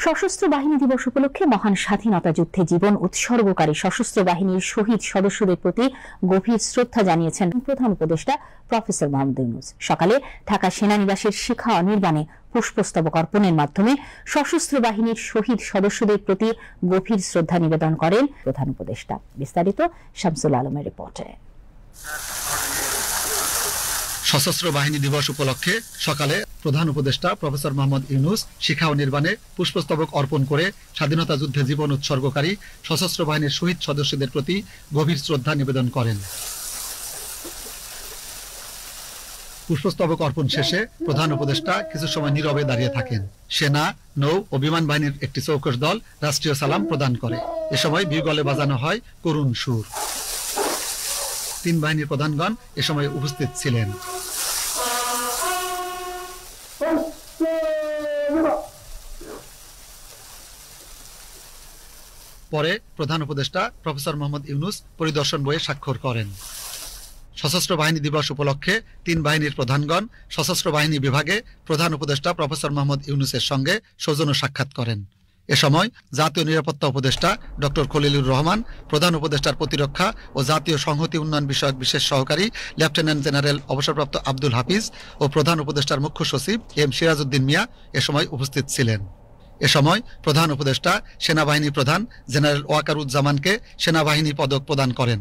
সশস্ত্র বাহিনী দিবস উপলক্ষে মহান স্বাধীনতা যুদ্ধে জীবন উৎসর্গকারী সশস্ত্র বাহিনীর শহীদ সদস্যদের প্রতি গভীর শ্রদ্ধা জানিয়েছেন প্রধান উপদেষ্টা প্রফেসর মোহাম্মদ ইউনূস। সকালে ঢাকা সেনানিবাসের শিখা অনির্বাণে পুষ্পস্তবক অর্পণের মাধ্যমে সশস্ত্র বাহিনীর শহীদ সদস্যদের প্রতি গভীর শ্রদ্ধা নিবেদন করেন প্রধান উপদেষ্টা। বিস্তারিত শামসুল আলমের রিপোর্টে। সশস্ত্র বাহিনী দিবস উপলক্ষে সকালে প্রধান উপদেষ্টা প্রফেসর মোহাম্মদ ইউনূস শিখা অনির্বাণে পুষ্পস্তবক অর্পণ করে স্বাধীনতা যুদ্ধে জীবন উৎসর্গকারী সশস্ত্র বাহিনীর শহীদ সদস্যদের প্রতি গভীর শ্রদ্ধা নিবেদন করেন। পুষ্পস্তবক অর্পণ শেষে প্রধান উপদেষ্টা কিছু সময় নীরবে দাঁড়িয়ে থাকেন। সেনা, নৌ ও বিমান বাহিনীর একটি চৌকস দল রাষ্ট্রীয় সালাম প্রদান করে। এ সময় বিগলে বাজানো হয় করুণ সুর। তিন বাহিনীর প্রধানগণ এ সময় উপস্থিত ছিলেন। পরে প্রধান উপদেষ্টা প্রফেসর মোহাম্মদ ইউনূস পরিদর্শন বইয়ে স্বাক্ষর করেন। সশস্ত্র বাহিনী দিবস উপলক্ষে তিন বাহিনীর প্রধানগণ সশস্ত্র বাহিনী বিভাগে প্রধান উপদেষ্টা প্রফেসর মোহাম্মদ ইউনূসের সঙ্গে সৌজন্য সাক্ষাৎ করেন। এ সময় জাতীয় নিরাপত্তা উপদেষ্টা ডক্টর খলিলুর রহমান, প্রধান উপদেষ্টার প্রতিরক্ষা ও জাতীয় সংহতি উন্নয়ন বিষয়ক বিশেষ সহকারী লেফটেন্যান্ট জেনারেল অবসরপ্রাপ্ত আব্দুল হাফিজ ও প্রধান উপদেষ্টার মুখ্য সচিব এম সিরাজউদ্দিন মিয়া এ সময় উপস্থিত ছিলেন। এ সময় প্রধান উপদেষ্টা সেনাবাহিনী প্রধান জেনারেল ওয়াকারুজ্জামানকে সেনাবাহিনী পদক প্রদান করেন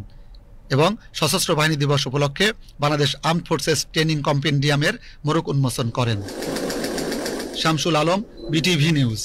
এবং সশস্ত্র বাহিনী দিবস উপলক্ষে বাংলাদেশ আর্মড ফোর্সেস ট্রেনিং কম্পেন্ডিয়ামের মোড়ক উন্মোচন করেন। Shamsul Alam, BTV news.